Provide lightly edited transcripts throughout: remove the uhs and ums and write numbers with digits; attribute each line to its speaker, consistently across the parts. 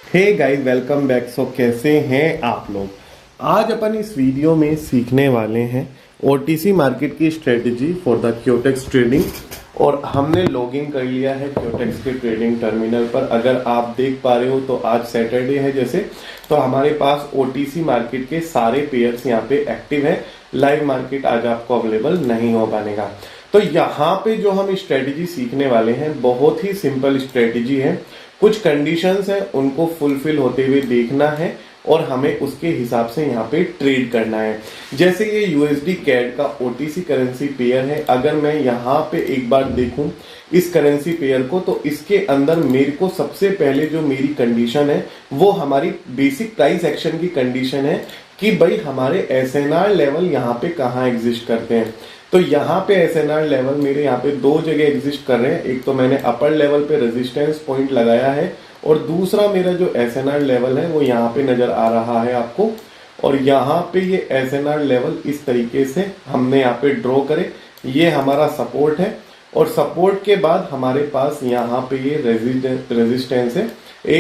Speaker 1: हे guys, welcome back. So कैसे हैं आप लोग। आज अपन इस वीडियो में सीखने वाले हैं ओटीसी मार्केट की स्ट्रेटजी फॉर द क्योटेक्स ट्रेडिंग। और हमने लॉगिन कर लिया है क्योटेक्स के ट्रेडिंग टर्मिनल पर। अगर आप देख पा रहे हो तो आज सैटरडे है जैसे, तो हमारे पास ओटीसी मार्केट के सारे पेयर्स यहाँ पे एक्टिव है। लाइव मार्केट आज आपको अवेलेबल नहीं हो पाएगा। तो यहाँ पे जो हम स्ट्रेटजी सीखने वाले हैं बहुत ही सिंपल स्ट्रेटजी है। कुछ कंडीशंस हैं उनको फुलफिल होते हुए देखना है और हमें उसके हिसाब से यहाँ पे ट्रेड करना है। जैसे ये यूएसडी कैड का ओटीसी करेंसी पेयर है। अगर मैं यहाँ पे एक बार देखूं इस करेंसी पेयर को, तो इसके अंदर मेरे को सबसे पहले जो मेरी कंडीशन है वो हमारी बेसिक प्राइस एक्शन की कंडीशन है कि भाई हमारे एसएनआर लेवल यहाँ पे कहाँ एग्जिस्ट करते हैं। तो यहाँ पे एसएनआर लेवल मेरे यहाँ पे दो जगह एग्जिस्ट कर रहे हैं। एक तो मैंने अपर लेवल पे रेजिस्टेंस पॉइंट लगाया है और दूसरा मेरा जो एसएनआर लेवल है वो यहाँ पे नजर आ रहा है आपको। और यहाँ पे ये एसएनआर लेवल इस तरीके से हमने यहाँ पे ड्रॉ करे। ये हमारा सपोर्ट है और सपोर्ट के बाद हमारे पास यहाँ पे ये रेजिस्टेंस है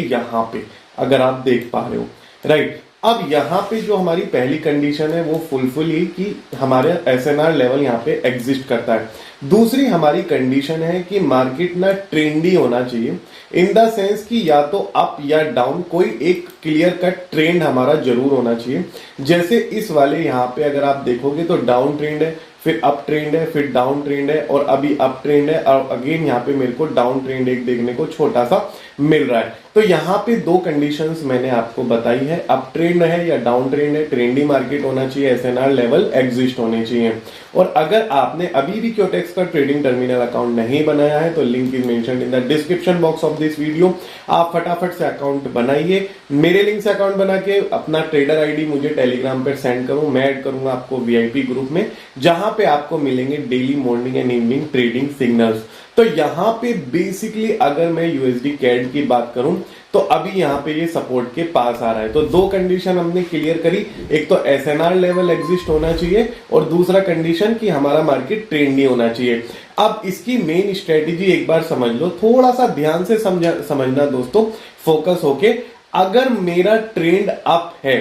Speaker 1: यहाँ पे, अगर आप देख पा रहे हो राइट। अब यहाँ पे जो हमारी पहली कंडीशन है वो फुलफिल ही कि हमारे एसएनआर लेवल यहाँ पे एग्जिस्ट करता है। दूसरी हमारी कंडीशन है कि मार्केट ना ट्रेंडी होना चाहिए, इन द सेंस कि या तो अप या डाउन, कोई एक क्लियर कट ट्रेंड हमारा जरूर होना चाहिए। जैसे इस वाले यहाँ पे अगर आप देखोगे तो डाउन ट्रेंड है, फिर अप ट्रेंड है, फिर डाउन ट्रेंड है और अभी अप ट्रेंड है और अगेन यहाँ पे मेरे को डाउन ट्रेंड एक देखने को छोटा सा मिल रहा है। तो यहाँ पे दो कंडीशंस मैंने आपको बताई है, अप ट्रेंड है या डाउन ट्रेंड है, ट्रेंडी मार्केट होना चाहिए, एसएनआर लेवल एग्जिस्ट होने चाहिए। और अगर आपने अभी भी क्योटेक्स का ट्रेडिंग टर्मिनल अकाउंट नहीं बनाया है तो link is mentioned in the description box of this video. आप फटाफट से अकाउंट बनाइए। मेरे लिंक से अकाउंट बना के अपना ट्रेडर आईडी मुझे टेलीग्राम पर सेंड करो, मैं ऐड करूंगा आपको वीआईपी ग्रुप में, जहां पे आपको मिलेंगे daily morning and evening trading signals. तो यहाँ पे बेसिकली अगर मैं यूएसडी कैड की बात करूं तो अभी यहाँ पे ये सपोर्ट के पास आ रहा है। तो दो कंडीशन हमने क्लियर करी, एक तो एसएनआर लेवल एग्जिस्ट होना चाहिए और दूसरा कंडीशन कि हमारा मार्केट ट्रेंडी होना चाहिए। अब इसकी मेन स्ट्रेटेजी एक बार समझ लो, थोड़ा सा ध्यान से समझना दोस्तों, फोकस होके। अगर मेरा ट्रेंड अप है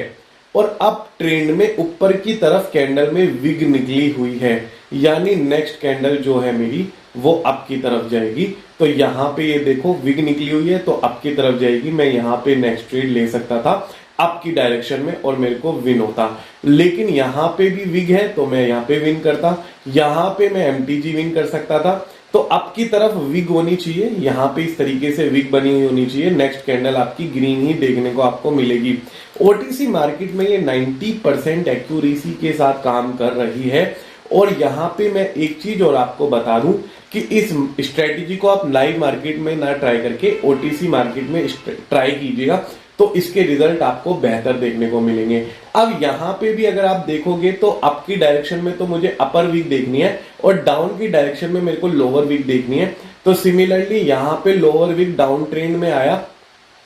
Speaker 1: और अप ट्रेंड में ऊपर की तरफ कैंडल में विग निकली हुई है, यानी नेक्स्ट कैंडल जो है मेरी वो अप की तरफ जाएगी। तो यहाँ पे ये देखो विग निकली हुई है तो अप की तरफ जाएगी। मैं यहाँ पे नेक्स्ट ट्रेड ले सकता था अप की डायरेक्शन में और मेरे को विन होता, लेकिन यहाँ पे भी विग है तो मैं यहाँ पे विन करता, यहाँ पे मैं एमटीजी विन कर सकता था। तो अप की तरफ विग होनी चाहिए, यहाँ पे इस तरीके से विग बनी हुई होनी चाहिए। नेक्स्ट कैंडल आपकी ग्रीन ही देखने को आपको मिलेगी। ओटीसी मार्केट में ये 90% एक्यूरेसी के साथ काम कर रही है। और यहाँ पे मैं एक चीज और आपको बता दूं कि इस स्ट्रेटेजी को आप लाइव मार्केट में ना ट्राई करके ओटीसी मार्केट में ट्राई कीजिएगा, तो इसके रिजल्ट आपको बेहतर देखने को मिलेंगे। अब यहाँ पे भी अगर आप देखोगे तो अप की डायरेक्शन में तो मुझे अपर वीक देखनी है और डाउन की डायरेक्शन में मेरे को लोअर वीक देखनी है। तो सिमिलरली यहाँ पे लोअर वीक डाउन ट्रेंड में आया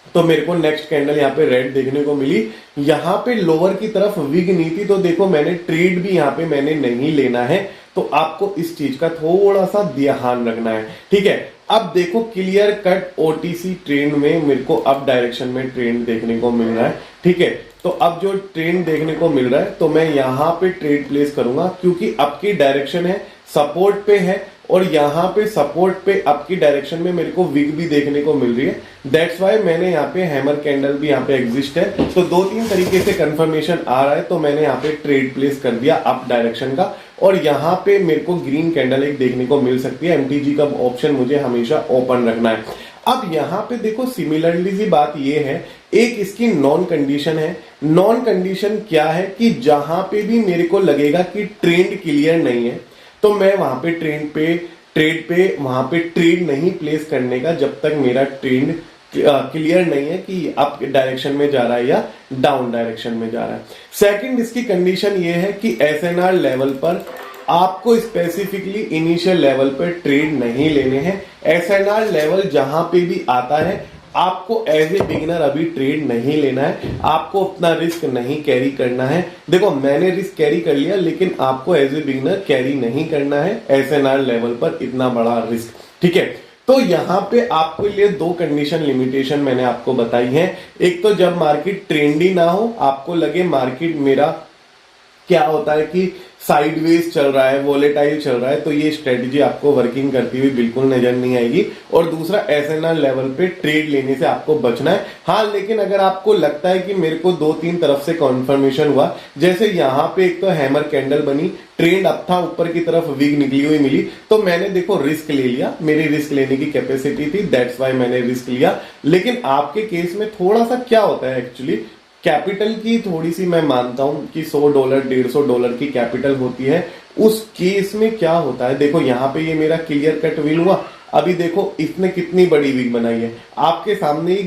Speaker 1: तो मेरे को नेक्स्ट कैंडल यहाँ पे रेड देखने को मिली। यहाँ पे लोअर की तरफ विग नहीं थी तो देखो मैंने ट्रेड भी यहाँ पे मैंने नहीं लेना है। तो आपको इस चीज का थोड़ा सा ध्यान रखना है, ठीक है। अब देखो क्लियर कट ओटीसी ट्रेंड में मेरे को अप डायरेक्शन में ट्रेंड देखने को मिल रहा है, ठीक है। तो अब जो ट्रेंड देखने को मिल रहा है तो मैं यहाँ पे ट्रेड प्लेस करूंगा क्योंकि अप की डायरेक्शन है, सपोर्ट पे है और यहाँ पे सपोर्ट पे अप की डायरेक्शन में मेरे को विग भी देखने को मिल रही है। दैट्स वाई मैंने यहाँ पे हैमर कैंडल भी यहाँ पे एग्जिस्ट है। तो दो तीन तरीके से कंफर्मेशन आ रहा है तो मैंने यहाँ पे ट्रेड प्लेस कर दिया अप डायरेक्शन का। और यहाँ पे मेरे को ग्रीन कैंडल एक देखने को मिल सकती है। एमटीजी का ऑप्शन मुझे हमेशा ओपन रखना है। अब यहाँ पे देखो सिमिलरली सी बात ये है, एक इसकी नॉन कंडीशन है। नॉन कंडीशन क्या है कि जहां पे भी मेरे को लगेगा कि ट्रेंड क्लियर नहीं है तो मैं वहां पे ट्रेड पे वहां पे ट्रेड नहीं प्लेस करने का जब तक मेरा ट्रेंड क्लियर नहीं है कि अप डायरेक्शन में जा रहा है या डाउन डायरेक्शन में जा रहा है। सेकंड इसकी कंडीशन ये है कि एसएनआर लेवल पर आपको स्पेसिफिकली इनिशियल लेवल पर ट्रेड नहीं लेने हैं। एसएनआर लेवल जहां पे भी आता है आपको एज ए बिगिनर अभी ट्रेड नहीं लेना है, आपको उतना रिस्क नहीं कैरी करना है। देखो मैंने रिस्क कैरी कर लिया लेकिन आपको एज ए बिगिनर कैरी नहीं करना है एसएनआर लेवल पर इतना बड़ा रिस्क, ठीक है। तो यहाँ पे आपके लिए दो कंडीशन लिमिटेशन मैंने आपको बताई है। एक तो जब मार्केट ट्रेंडी ना हो, आपको लगे मार्केट मेरा क्या होता है कि साइडवेज चल रहा है, वोलेटाइल चल रहा है, तो ये स्ट्रेटजी आपको वर्किंग करती हुई बिल्कुल नजर नहीं आएगी। और दूसरा, एसएनआर लेवल पे ट्रेड लेने से आपको बचना है। हाँ, लेकिन अगर आपको लगता है कि मेरे को 2-3 तरफ से कॉन्फर्मेशन हुआ, जैसे यहाँ पे एक तो हैमर कैंडल बनी, ट्रेंड अप था, ऊपर की तरफ विग निकली हुई मिली, तो मैंने देखो रिस्क ले लिया, मेरी रिस्क लेने की कैपेसिटी थी, दैट्स वाई मैंने रिस्क लिया। लेकिन आपके केस में थोड़ा सा क्या होता है एक्चुअली, कैपिटल की थोड़ी सी मैं मानता हूं कि $100 $150 की कैपिटल होती है। उस केस में क्या होता है, देखो यहां पे ये मेरा क्लियर कट विल हुआ, अभी देखो इसने कितनी बड़ी विग बनाई है, आपके सामने ही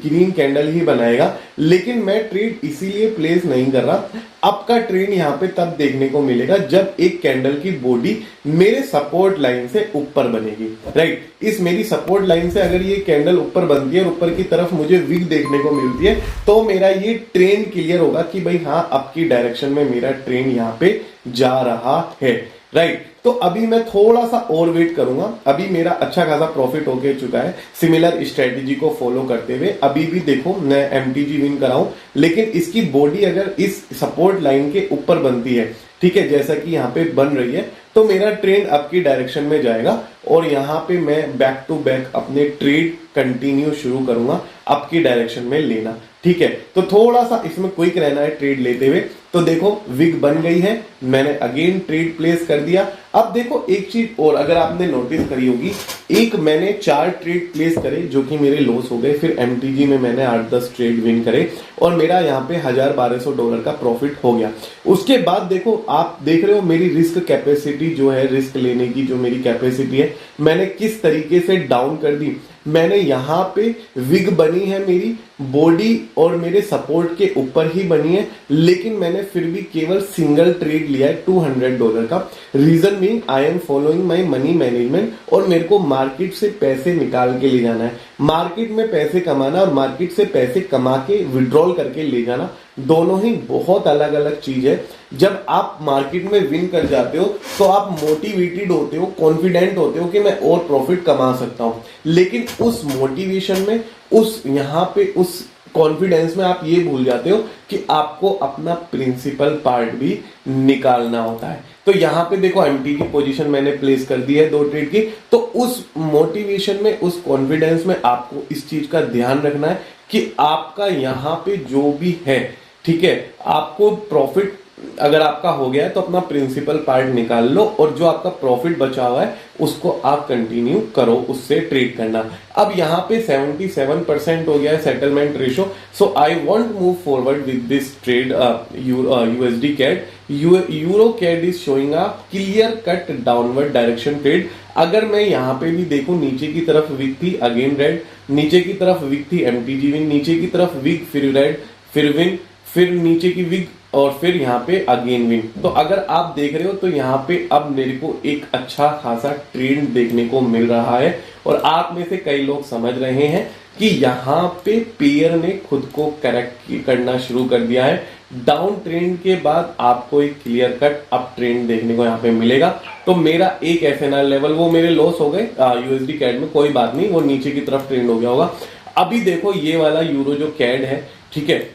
Speaker 1: ग्रीन कैंडल ही बनाएगा। लेकिन मैं ट्रेड इसीलिए प्लेस नहीं कर रहा, अब का ट्रेंड यहाँ पे तब देखने को मिलेगा जब एक कैंडल की बॉडी मेरे सपोर्ट लाइन से ऊपर बनेगी, राइट। इस मेरी सपोर्ट लाइन से अगर ये कैंडल ऊपर बनती है और ऊपर की तरफ मुझे विग देखने को मिलती है, तो मेरा ये ट्रेंड क्लियर होगा कि भाई हाँ, अब की डायरेक्शन में मेरा ट्रेंड यहाँ पे जा रहा है, राइट। तो अभी मैं थोड़ा सा और वेट करूंगा, अभी मेरा अच्छा खासा प्रॉफिट होके चुका है सिमिलर स्ट्रेटेजी को फॉलो करते हुए। अभी भी देखो मैं एमटीजी विन कराऊं, लेकिन इसकी बॉडी अगर इस सपोर्ट लाइन के ऊपर बनती है, ठीक है, जैसा कि यहाँ पे बन रही है, तो मेरा ट्रेंड अप की डायरेक्शन में जाएगा और यहाँ पे मैं बैक टू बैक अपने ट्रेड कंटिन्यू शुरू करूंगा अप की डायरेक्शन में लेना, ठीक है। तो थोड़ा सा इसमें क्विक रहना है ट्रेड लेते हुए। तो देखो विग बन गई है, मैंने अगेन ट्रेड प्लेस कर दिया। अब देखो एक चीज और अगर आपने नोटिस करी होगी, एक मैंने 4 ट्रेड प्लेस करे जो कि मेरे लॉस हो गए, फिर एमटीजी में मैंने 8-10 ट्रेड विन करे और मेरा यहाँ पे $1000-1200 का प्रॉफिट हो गया। उसके बाद देखो आप देख रहे हो मेरी रिस्क कैपेसिटी जो है, रिस्क लेने की जो मेरी कैपेसिटी है, मैंने किस तरीके से डाउन कर दी। मैंने यहाँ पे विग बनी है मेरी बॉडी और मेरे सपोर्ट के ऊपर ही बनी है, लेकिन मैंने फिर भी केवल सिंगल ट्रेड लिया है $200 का। Reason mean I am following my money management, और मेरे को मार्केट से पैसे निकाल के ले जाना है। मार्केट में पैसे कमाना और मार्केट से पैसे कमा के विड्रॉल करके ले जाना दोनों ही बहुत अलग अलग चीज है। जब आप मार्केट में विन कर जाते हो तो आप मोटिवेटेड होते हो, कॉन्फिडेंट होते हो कि मैं और प्रॉफिट कमा सकता हूं, लेकिन उस मोटिवेशन में, उस यहाँ पे उस कॉन्फिडेंस में आप ये भूल जाते हो कि आपको अपना प्रिंसिपल पार्ट भी निकालना होता है। तो यहाँ पे देखो एमटीजी पोजीशन मैंने प्लेस कर दी है 2 ट्रेड की, तो उस मोटिवेशन में, उस कॉन्फिडेंस में आपको इस चीज का ध्यान रखना है कि आपका यहाँ पे जो भी है, ठीक है, आपको प्रॉफिट अगर आपका हो गया है तो अपना प्रिंसिपल पार्ट निकाल लो और जो आपका प्रॉफिट बचा हुआ है उसको आप कंटिन्यू करो, उससे ट्रेड करना। अब यहाँ पे 77% हो गया है settlement ratio, so I want move forward with this trade USD CAD. Euro CAD is showing a clear cut downward direction trade. अगर मैं यहाँ पे भी देखूं, नीचे की तरफ विग थी, अगेन रेड, नीचे की तरफ विग थी, एमटीजी विन, नीचे की तरफ विग, फिर रेड, फिर विन, फिर नीचे की विग और फिर यहाँ पे अगेन विन। तो अगर आप देख रहे हो तो यहाँ पे अब मेरे को एक अच्छा खासा ट्रेंड देखने को मिल रहा है और आप में से कई लोग समझ रहे हैं कि यहाँ पे पेयर ने खुद को करेक्ट करना शुरू कर दिया है। डाउन ट्रेंड के बाद आपको एक क्लियर कट अप ट्रेंड देखने को यहाँ पे मिलेगा। तो मेरा एक एफएनआर लेवल, वो मेरे लॉस हो गए यूएसडी कैड में, कोई बात नहीं, वो नीचे की तरफ ट्रेंड हो गया होगा। अभी देखो ये वाला यूरो जो कैड है, ठीक है,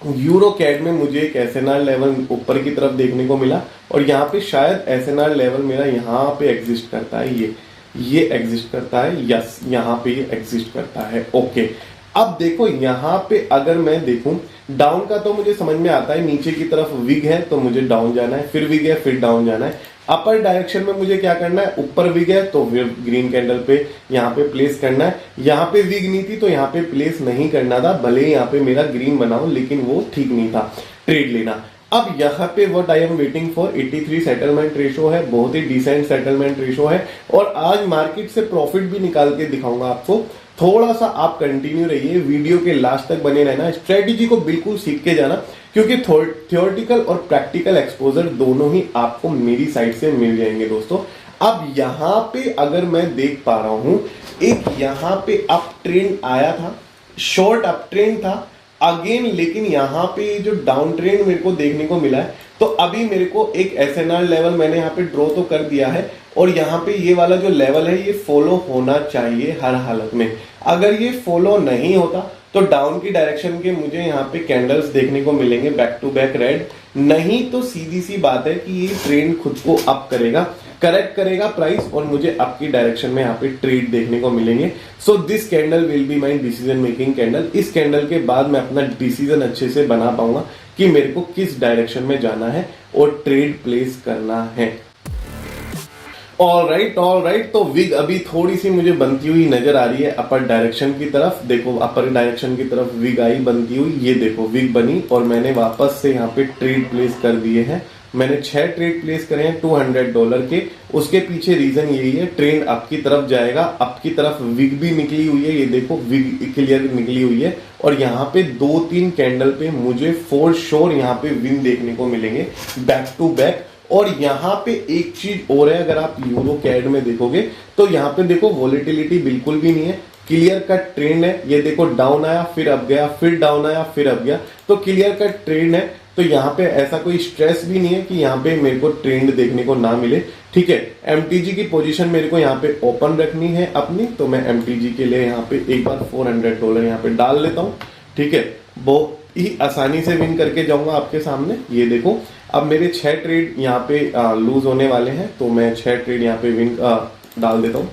Speaker 1: यूरो कैड में मुझे एक एसएनआर लेवल ऊपर की तरफ देखने को मिला और यहाँ पे शायद एसएनआर लेवल मेरा यहाँ पे एग्जिस्ट करता है, ये एग्जिस्ट करता है, यस यहाँ पे ये एग्जिस्ट करता है, ओके। अब देखो यहाँ पे अगर मैं देखूं डाउन का तो मुझे समझ में आता है, नीचे की तरफ विग है तो मुझे डाउन जाना है, फिर विग है फिर डाउन जाना है। अपर डायरेक्शन में मुझे क्या करना है, ऊपर विग है तो फिर ग्रीन कैंडल पे यहाँ पे प्लेस करना है। यहाँ पे विग नहीं थी तो यहाँ पे प्लेस नहीं करना था, भले यहाँ पे मेरा ग्रीन बना हो लेकिन वो ठीक नहीं था ट्रेड लेना। अब यहाँ पे what I am waiting for 83 settlement ratio है, बहुत ही डिसेंट सेटलमेंट रेशो है और आज मार्केट से प्रॉफिट भी निकाल के दिखाऊंगा आपको। थोड़ा सा आप कंटिन्यू रहिए, वीडियो के लास्ट तक बने रहना, स्ट्रेटेजी को बिल्कुल सीख के जाना क्योंकि थियोरेटिकल और प्रैक्टिकल एक्सपोजर दोनों ही आपको मेरी साइड से मिल जाएंगे दोस्तों। अब यहाँ पे अगर मैं देख पा रहा हूं, एक यहाँ पे अप ट्रेंड आया था, शॉर्ट अप ट्रेंड था अगेन, लेकिन यहाँ पे जो डाउन ट्रेंड मेरे को देखने को मिला है। तो अभी मेरे को एक एसएनआर लेवल मैंने यहाँ पे ड्रॉ तो कर दिया है और यहाँ पे ये वाला जो लेवल है ये फॉलो होना चाहिए हर हालत में। अगर ये फॉलो नहीं होता तो डाउन की डायरेक्शन के मुझे यहाँ पे कैंडल्स देखने को मिलेंगे बैक टू बैक रेड, नहीं तो सीधी सी बात है कि ये ट्रेंड खुद को अप करेगा, करेक्ट करेगा प्राइस और मुझे अप की डायरेक्शन में यहाँ पे ट्रेड देखने को मिलेंगे। So this candle will be my decision making candle. इस कैंडल के बाद मैं अपना डिसीजन अच्छे से बना पाऊंगा कि मेरे को किस डायरेक्शन में जाना है और ट्रेड प्लेस करना है। All right. तो विग अभी थोड़ी सी मुझे बनती हुई नजर आ रही है अपर डायरेक्शन की तरफ। देखो अपर डायरेक्शन की तरफ विग आई बनती हुई, ये देखो विग बनी और मैंने वापस से यहाँ पे ट्रेड प्लेस कर दिए हैं। मैंने 6 ट्रेड प्लेस करे हैं $200 के। उसके पीछे रीजन यही है, ट्रेंड अप की तरफ जाएगा, अप की तरफ विग भी निकली हुई है, ये देखो विग क्लियर निकली हुई है और यहाँ पे 2-3 कैंडल पे मुझे फॉर श्योर यहाँ पे विन देखने को मिलेंगे बैक टू बैक। और यहाँ पे एक चीज और है, अगर आप यूरो कैड में देखोगे तो यहाँ पे देखो वॉलेटिलिटी बिल्कुल भी नहीं है, क्लियर कट ट्रेंड है। ये देखो डाउन आया फिर अप गया, फिर डाउन आया फिर अप गया, तो क्लियर कट ट्रेंड है। तो यहाँ पे ऐसा कोई स्ट्रेस भी नहीं है कि यहाँ पे मेरे को ट्रेंड देखने को ना मिले। ठीक है, एमटीजी की पोजीशन मेरे को यहाँ पे ओपन रखनी है अपनी, तो मैं एमटीजी के लिए यहाँ पे एक बार $400 यहाँ पे डाल लेता हूँ। ठीक है, बहुत ही आसानी से विन करके जाऊंगा आपके सामने। ये देखो अब मेरे 6 ट्रेड यहाँ पे लूज होने वाले हैं, तो मैं 6 ट्रेड यहाँ पे विन डाल देता हूँ।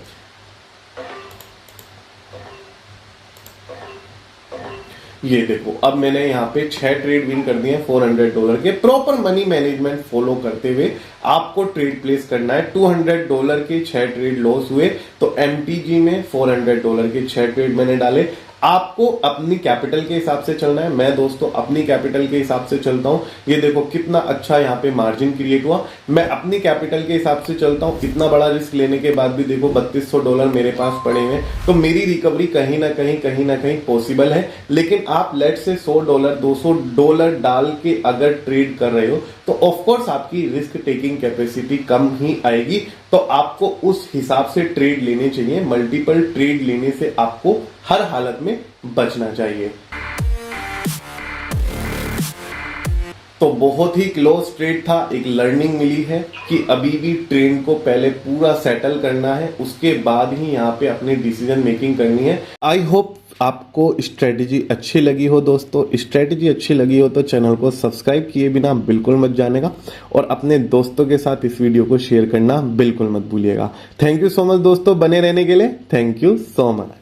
Speaker 1: ये देखो अब मैंने यहाँ पे 6 ट्रेड विन कर दिए हैं $400 के। प्रॉपर मनी मैनेजमेंट फॉलो करते हुए आपको ट्रेड प्लेस करना है। $200 के 6 ट्रेड लॉस हुए तो एमटीजी में $400 के 6 ट्रेड मैंने डाले। आपको अपनी कैपिटल के हिसाब से चलना है। मैं दोस्तों अपनी कैपिटल के हिसाब से चलता हूं। ये देखो कितना अच्छा यहाँ पे मार्जिन क्रिएट हुआ। मैं अपनी कैपिटल के हिसाब से चलता हूं। इतना बड़ा रिस्क लेने के बाद भी देखो $3200 मेरे पास पड़े हुए, तो मेरी रिकवरी कहीं ना कहीं पॉसिबल है। लेकिन आप लेट से $100 $200 डाल के अगर ट्रेड कर रहे हो तो ऑफकोर्स आपकी रिस्क टेकिंग कैपेसिटी कम ही आएगी। तो आपको उस हिसाब से ट्रेड लेने चाहिए। मल्टीपल ट्रेड लेने से आपको हर हालत में बचना चाहिए। तो बहुत ही क्लोज ट्रेड था, एक लर्निंग मिली है कि अभी भी ट्रेंड को पहले पूरा सेटल करना है, उसके बाद ही यहाँ पे अपनी डिसीजन मेकिंग करनी है। आई होप आपको स्ट्रेटजी अच्छी लगी हो दोस्तों। स्ट्रेटजी अच्छी लगी हो तो चैनल को सब्सक्राइब किए बिना बिल्कुल मत जानेगा और अपने दोस्तों के साथ इस वीडियो को शेयर करना बिल्कुल मत भूलिएगा। थैंक यू सो मच दोस्तों बने रहने के लिए। Thank you so much.